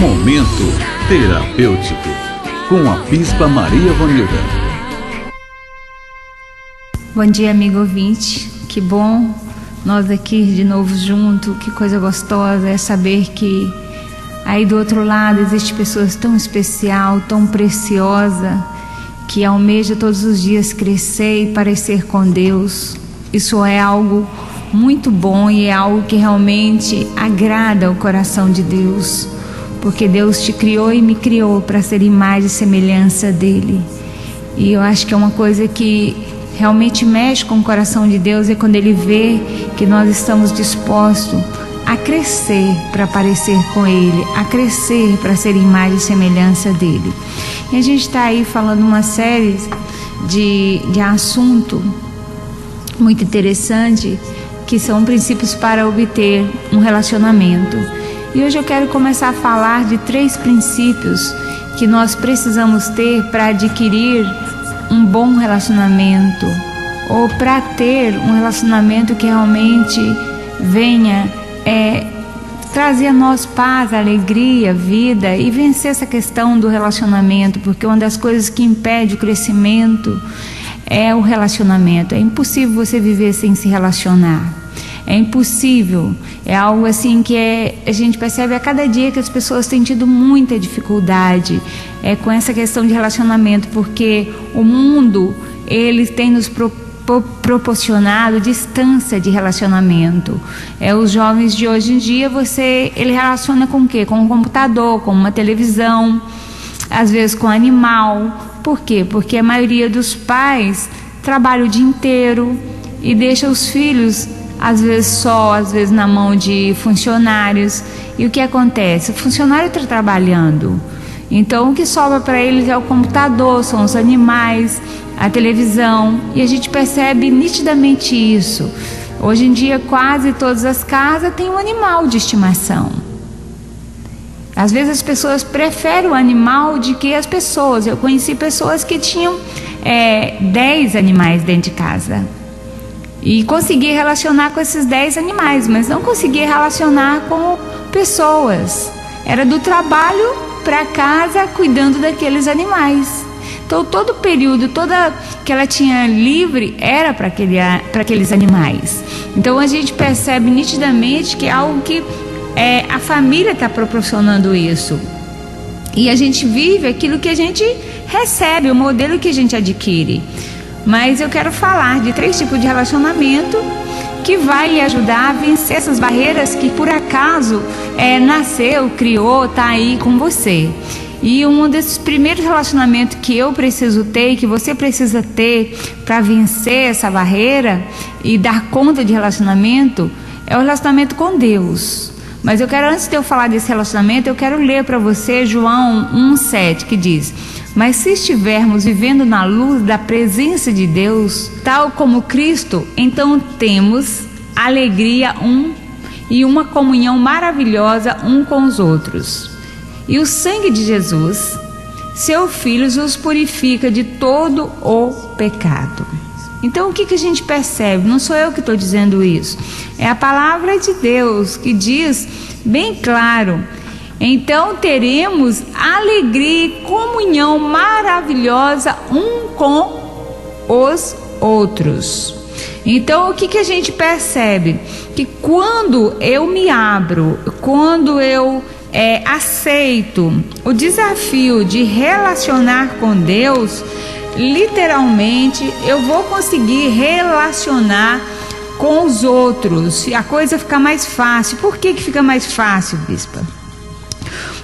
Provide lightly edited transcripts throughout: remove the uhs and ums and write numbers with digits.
Momento terapêutico com a Bispa Maria Vanilda. Bom dia, amigo ouvinte. Que bom nós aqui de novo junto. Que coisa gostosa é saber que aí do outro lado existe pessoas tão especial, tão preciosa, que almeja todos os dias crescer e parecer com Deus. Isso é algo muito bom e é algo que realmente agrada o coração de Deus, porque Deus te criou e me criou para ser imagem e semelhança dele. E eu acho que é uma coisa que realmente mexe com o coração de Deus, é quando ele vê que nós estamos dispostos a crescer para parecer com ele, a crescer para ser imagem e semelhança dele. E a gente está aí falando uma série de assunto muito interessante, que são princípios para obter um relacionamento. E hoje eu quero começar a falar de 3 princípios que nós precisamos ter para adquirir um bom relacionamento, ou para ter um relacionamento que realmente venha trazer a nós paz, alegria, vida, e vencer essa questão do relacionamento, porque uma das coisas que impede o crescimento é o relacionamento. É impossível você viver sem se relacionar. É impossível. É algo assim que a gente percebe a cada dia que as pessoas têm tido muita dificuldade com essa questão de relacionamento, porque o mundo ele tem nos proporcionado distância de relacionamento. Os jovens de hoje em dia, ele relaciona com o quê? Com um computador, com uma televisão, às vezes com animal. Por quê? Porque a maioria dos pais trabalha o dia inteiro e deixa os filhos às vezes só, às vezes na mão de funcionários. E o que acontece? O funcionário está trabalhando, então o que sobra para eles é o computador, são os animais, a televisão, e a gente percebe nitidamente isso. Hoje em dia quase todas as casas têm um animal de estimação. Às vezes as pessoas preferem o animal do que as pessoas. Eu conheci pessoas que tinham 10 animais dentro de casa e conseguia relacionar com esses 10 animais, mas não conseguia relacionar com pessoas. Era do trabalho para casa cuidando daqueles animais. Então todo o período, toda que ela tinha livre era para aqueles animais. Então a gente percebe nitidamente que é algo que a família está proporcionando isso. E a gente vive aquilo que a gente recebe, o modelo que a gente adquire. Mas eu quero falar de 3 tipos de relacionamento que vai lhe ajudar a vencer essas barreiras que por acaso nasceu, criou, está aí com você. E um desses primeiros relacionamentos que eu preciso ter e que você precisa ter para vencer essa barreira e dar conta de relacionamento é o relacionamento com Deus. Mas eu quero, antes de eu falar desse relacionamento, eu quero ler para você João 1,7, que diz: mas se estivermos vivendo na luz da presença de Deus, tal como Cristo, então temos alegria e uma comunhão maravilhosa um com os outros. E o sangue de Jesus, seu Filho, os purifica de todo o pecado. Então o que a gente percebe? Não sou eu que estou dizendo isso, é a palavra de Deus que diz bem claro: então teremos alegria e comunhão maravilhosa um com os outros. Então o que a gente percebe? Que quando eu me abro, quando eu aceito o desafio de relacionar com Deus, literalmente eu vou conseguir relacionar com os outros e a coisa fica mais fácil. Por que fica mais fácil, Bispa?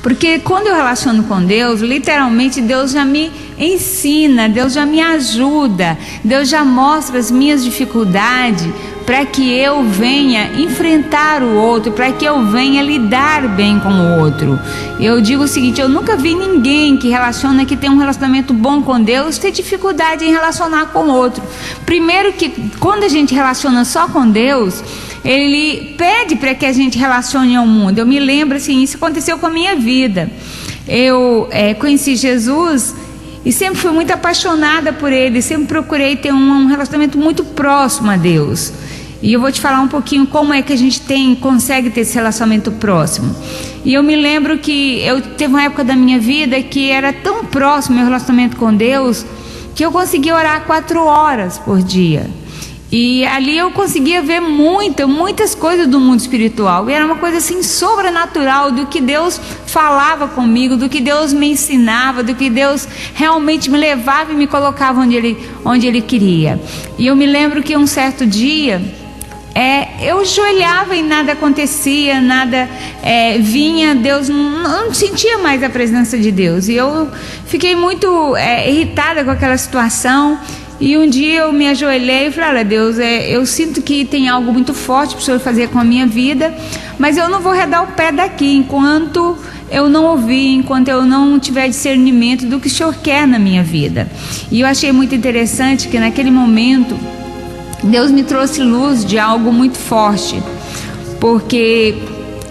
Porque quando eu relaciono com Deus, literalmente Deus já me ensina, Deus já me ajuda, Deus já mostra as minhas dificuldades para que eu venha enfrentar o outro, para que eu venha lidar bem com o outro. Eu digo o seguinte: eu nunca vi ninguém que tem um relacionamento bom com Deus ter dificuldade em relacionar com o outro. Primeiro que quando a gente relaciona só com Deus, Ele pede para que a gente relacione ao mundo. Eu me lembro assim, isso aconteceu com a minha vida. Eu conheci Jesus e sempre fui muito apaixonada por Ele, sempre procurei ter um relacionamento muito próximo a Deus. E eu vou te falar um pouquinho como é que a gente consegue ter esse relacionamento próximo. E eu me lembro que teve uma época da minha vida que era tão próximo meu relacionamento com Deus, que eu conseguia orar 4 horas por dia. E ali eu conseguia ver muitas coisas do mundo espiritual. E era uma coisa assim sobrenatural, do que Deus falava comigo, do que Deus me ensinava, do que Deus realmente me levava e me colocava onde Ele queria. E eu me lembro que um certo dia, eu ajoelhava e nada acontecia, nada vinha, Deus não sentia mais a presença de Deus. E eu fiquei muito irritada com aquela situação. E um dia eu me ajoelhei e falei: olha, Deus, eu sinto que tem algo muito forte para o Senhor fazer com a minha vida, mas eu não vou arredar o pé daqui enquanto eu não ouvir, enquanto eu não tiver discernimento do que o Senhor quer na minha vida. E eu achei muito interessante que naquele momento Deus me trouxe luz de algo muito forte, porque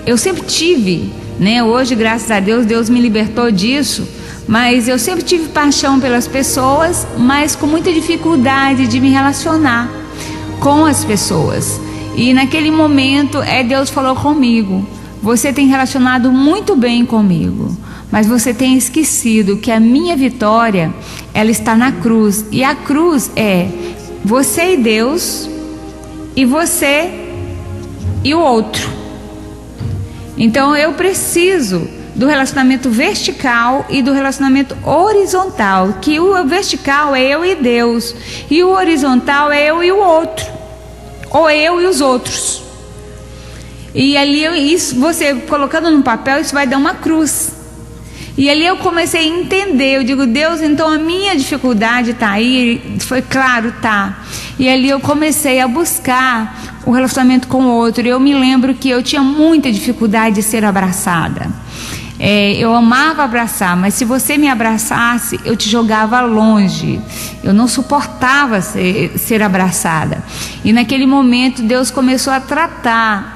eu sempre tive, né? Hoje, graças a Deus, Deus me libertou disso. Mas eu sempre tive paixão pelas pessoas, mas com muita dificuldade de me relacionar com as pessoas. E naquele momento Deus falou comigo: você tem relacionado muito bem comigo, mas você tem esquecido que a minha vitória, ela está na cruz. E a cruz é você e Deus, e você e o outro. Então eu preciso do relacionamento vertical e do relacionamento horizontal, que o vertical é eu e Deus, e o horizontal é eu e o outro, ou eu e os outros. E ali isso, você colocando no papel, isso vai dar uma cruz. E ali eu comecei a entender, eu digo: Deus, então a minha dificuldade está aí? Foi claro, tá. E ali eu comecei a buscar o relacionamento com o outro. Eu me lembro que eu tinha muita dificuldade de ser abraçada. Eu amava abraçar, mas se você me abraçasse, eu te jogava longe. Eu não suportava ser abraçada. E naquele momento Deus começou a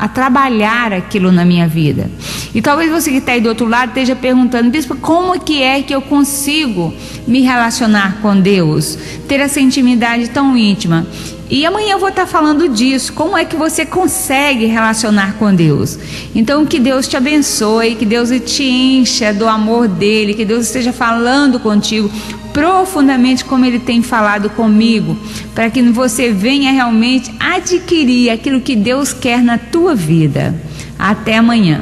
trabalhar aquilo na minha vida. E talvez você que está aí do outro lado esteja perguntando: bispo, como é que eu consigo me relacionar com Deus, ter essa intimidade tão íntima? E amanhã eu vou estar falando disso, como é que você consegue relacionar com Deus. Então que Deus te abençoe, que Deus te encha do amor dele, que Deus esteja falando contigo profundamente como Ele tem falado comigo, para que você venha realmente adquirir aquilo que Deus quer na tua vida. Até amanhã.